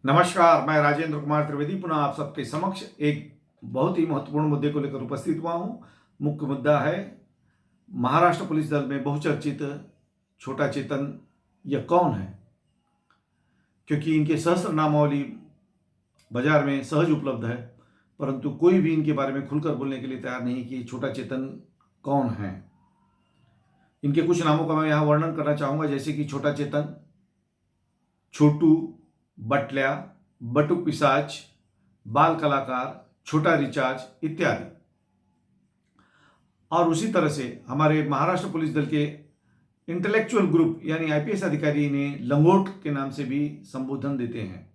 नमस्कार, मैं राजेंद्र कुमार त्रिवेदी पुनः आप सबके समक्ष एक बहुत ही महत्वपूर्ण मुद्दे को लेकर उपस्थित हुआ हूं। मुख्य मुद्दा है महाराष्ट्र पुलिस दल में बहुचर्चित छोटा चेतन। यह कौन है? क्योंकि इनके सहस्त्र नामावली बाजार में सहज उपलब्ध है, परंतु कोई भी इनके बारे में खुलकर बोलने के लिए तैयार नहीं कि छोटा चेतन कौन है। इनके कुछ नामों का मैं यहाँ वर्णन करना चाहूँगा, जैसे कि छोटा चेतन, छोटू, बटल्या, बटुक पिशाच, बाल कलाकार, छोटा रिचार्ज इत्यादि। और उसी तरह से हमारे महाराष्ट्र पुलिस दल के इंटेलेक्चुअल ग्रुप यानी आईपीएस अधिकारी इन्हें लंगोट के नाम से भी संबोधन देते हैं।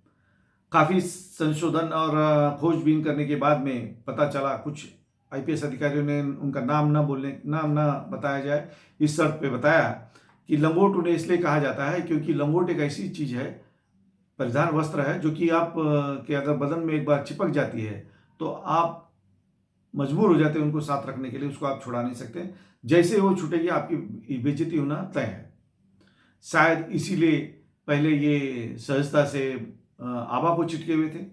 काफ़ी संशोधन और खोजबीन करने के बाद में पता चला, कुछ आईपीएस अधिकारियों ने उनका नाम ना बताया जाए इस शर्त पे बताया कि लंगोट उन्हें इसलिए कहा जाता है क्योंकि लंगोट एक ऐसी चीज़ है, परिधान वस्त्र है, जो कि आप के अगर बदन में एक बार चिपक जाती है तो आप मजबूर हो जाते हैं उनको साथ रखने के लिए, उसको आप छुड़ा नहीं सकते। जैसे वो छूटेगी आपकी बेइज्जती होना तय है। शायद इसीलिए पहले ये सहजता से आभा को चिटके हुए थे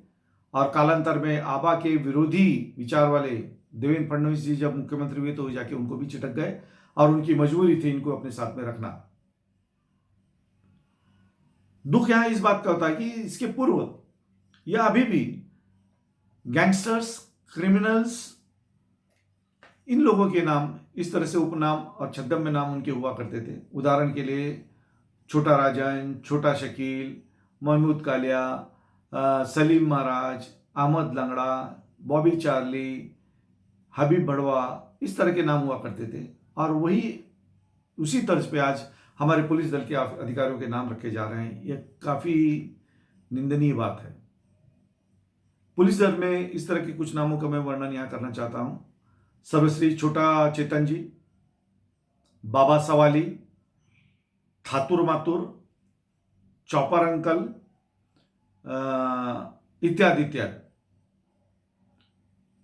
और कालांतर में आभा के विरोधी विचार वाले देवेंद्र फडणवीस जी जब मुख्यमंत्री हुए तो जाके उनको भी चिटक गए और उनकी मजबूरी थी इनको अपने साथ में रखना। दुख यहां इस बात का होता है कि इसके पूर्व या अभी भी गैंगस्टर्स, क्रिमिनल्स, इन लोगों के नाम इस तरह से उपनाम और छद्म नाम उनके हुआ करते थे। उदाहरण के लिए छोटा राजन, छोटा शकील, महमूद कालिया, सलीम महाराज, अहमद लंगड़ा, बॉबी चार्ली, हबीब बड़वा, इस तरह के नाम हुआ करते थे। और वही उसी तर्ज पे आज हमारे पुलिस दल के अधिकारियों के नाम रखे जा रहे हैं। यह काफ़ी निंदनीय बात है। पुलिस दल में इस तरह के कुछ नामों का मैं वर्णन यहाँ करना चाहता हूँ। सर्वश्री छोटा चेतन जी, बाबा सवाली, थातुर मातुर, चौपर अंकल इत्यादि इत्यादि,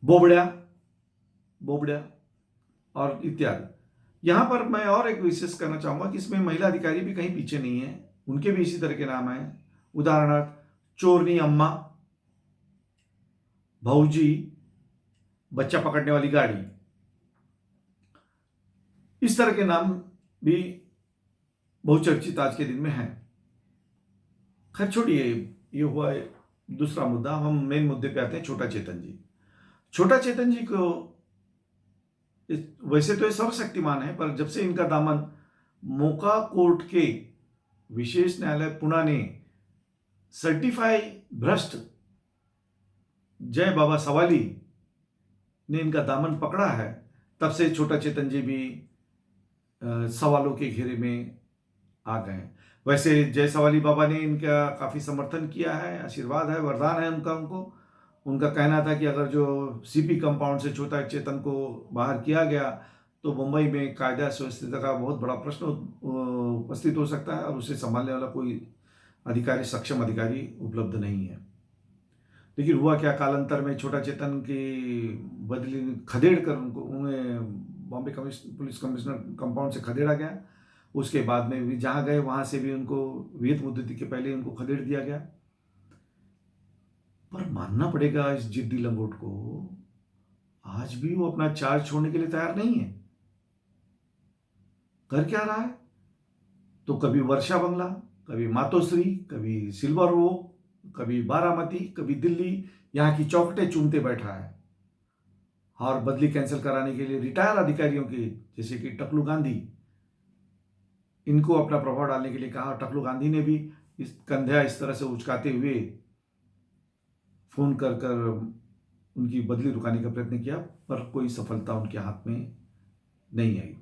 बोबड़िया बोबड़िया और इत्यादि। यहाँ पर मैं और एक विशेष करना चाहूँगा कि इसमें महिला अधिकारी भी कहीं पीछे नहीं है, उनके भी इसी तरह के नाम हैं। उदाहरणार्थ चोरनी अम्मा, भौजी, बच्चा पकड़ने वाली गाड़ी, इस तरह के नाम भी बहुचर्चित आज के दिन में हैं। खैर छोड़िए, ये हुआ दूसरा मुद्दा। हम मेन मुद्दे पे आते हैं। छोटा चेतन जी, छोटा चेतन जी को वैसे तो ये सर्वशक्तिमान है, पर जब से इनका दामन मोका कोर्ट के विशेष न्यायालय पुणे ने सर्टिफाई भ्रष्ट जय बाबा सवाली ने इनका दामन पकड़ा है, तब से छोटा चेतन जी भी सवालों के घेरे में आ गए हैं। वैसे जय सवाली बाबा ने इनका काफ़ी समर्थन किया है, आशीर्वाद है, वरदान है उनका। उनका कहना था कि अगर जो सीपी कंपाउंड से छोटा चेतन को बाहर किया गया तो मुंबई में कायदा सुव्यवस्था का बहुत बड़ा प्रश्न उपस्थित हो सकता है और उसे संभालने वाला कोई अधिकारी, सक्षम अधिकारी उपलब्ध नहीं है। लेकिन हुआ क्या, कालांतर में छोटा चेतन की बदली खदेड़ कर उन्हें बॉम्बे पुलिस कमिश्नर कंपाउंड से खदेड़ा गया। उसके बाद में भी जहाँ गए वहाँ से भी उनको विहित मुद्दती के पहले उनको खदेड़ दिया गया। पर मानना पड़ेगा इस जिद्दी लंगोट को, आज भी वो अपना चार्ज छोड़ने के लिए तैयार नहीं है। कर क्या रहा है? तो कभी वर्षा बंगला, कभी मातोश्री, कभी सिल्वर वो, कभी बारामती, कभी दिल्ली, यहाँ की चौखटें चूमते बैठा है। और बदली कैंसिल कराने के लिए रिटायर अधिकारियों की, जैसे कि टकलू गांधी, इनको अपना प्रभाव डालने के लिए कहा। टकलू गांधी ने भी इस कंधा इस तरह से उचकाते हुए फोन कर कर उनकी बदली रुकाने का प्रयत्न किया, पर कोई सफलता उनके हाथ में नहीं आई।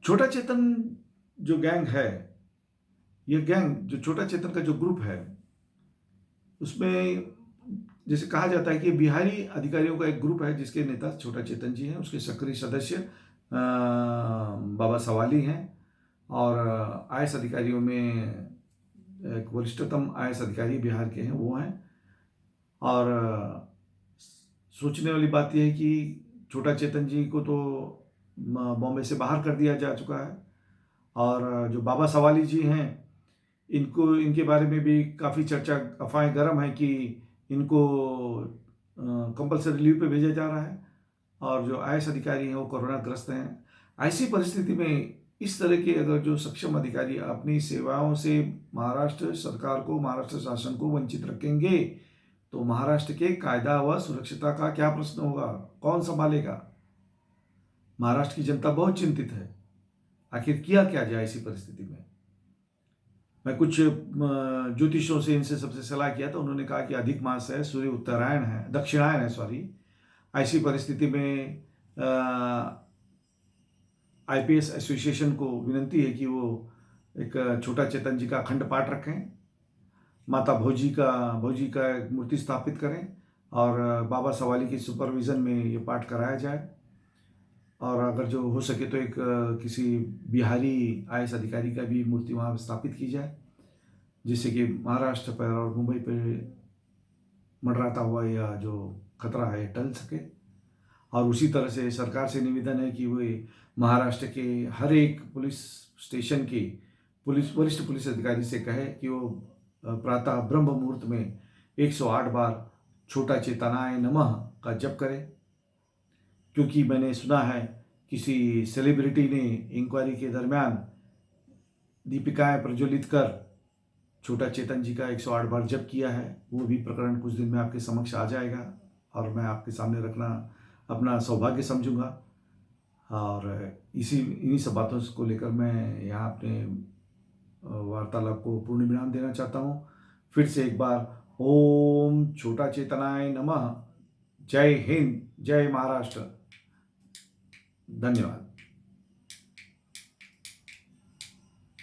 छोटा चेतन जो गैंग है, ये गैंग जो छोटा चेतन का जो ग्रुप है, उसमें जैसे कहा जाता है कि बिहारी अधिकारियों का एक ग्रुप है जिसके नेता छोटा चेतन जी हैं। उसके सक्रिय सदस्य बाबा सवाली हैं और आईएएस अधिकारियों में एक वरिष्ठतम आईएएस अधिकारी बिहार के हैं, वो हैं। और सोचने वाली बात यह है कि छोटा चेतन जी को तो बॉम्बे से बाहर कर दिया जा चुका है और जो बाबा सवाली जी हैं इनको इनके बारे में भी काफ़ी चर्चा, अफवाहें गर्म हैं कि इनको कंपल्सरी लीव पे भेजा जा रहा है और जो आईएएस अधिकारी हैं वो कोरोना ग्रस्त हैं। ऐसी परिस्थिति में इस तरह के अगर जो सक्षम अधिकारी अपनी सेवाओं से महाराष्ट्र सरकार को, महाराष्ट्र शासन को वंचित रखेंगे, तो महाराष्ट्र के कायदा व सुरक्षितता का क्या प्रश्न होगा? कौन संभालेगा? महाराष्ट्र की जनता बहुत चिंतित है। आखिर किया क्या जाए ऐसी परिस्थिति में? मैं कुछ ज्योतिषों से इनसे सबसे सलाह किया तो उन्होंने कहा कि अधिक मास है, सूर्य उत्तरायण है, दक्षिणायन है, सॉरी। ऐसी परिस्थिति में आईपीएस एसोसिएशन को विनंती है कि वो एक छोटा चेतन जी का अखंड पाठ रखें, माता भोजी का एक मूर्ति स्थापित करें और बाबा सवाली की सुपरविज़न में ये पाठ कराया जाए। और अगर जो हो सके तो एक किसी बिहारी आईएएस अधिकारी का भी मूर्ति वहाँ स्थापित की जाए, जिससे कि महाराष्ट्र पर और मुंबई पे मंडराता हुआ यह जो खतरा है टल सके। और उसी तरह से सरकार से निवेदन है कि वे महाराष्ट्र के हर एक पुलिस स्टेशन के वरिष्ठ पुलिस अधिकारी से कहे कि वो प्रातः ब्रह्म मुहूर्त में 108 बार छोटा चेतनाय नमः का जप करें, क्योंकि मैंने सुना है किसी सेलिब्रिटी ने इंक्वायरी के दरमियान दीपिकाएं प्रज्वलित कर छोटा चेतन जी का 108 बार जप किया है। वो भी प्रकरण कुछ दिन में आपके समक्ष आ जाएगा और मैं आपके सामने रखना अपना सौभाग्य समझूंगा। और इन्हीं सब बातों को लेकर मैं यहाँ अपने वार्तालाप को पूर्ण विराम देना चाहता हूँ। फिर से एक बार ओम छोटा चेतनाय नमः। जय हिंद, जय महाराष्ट्र। धन्यवाद।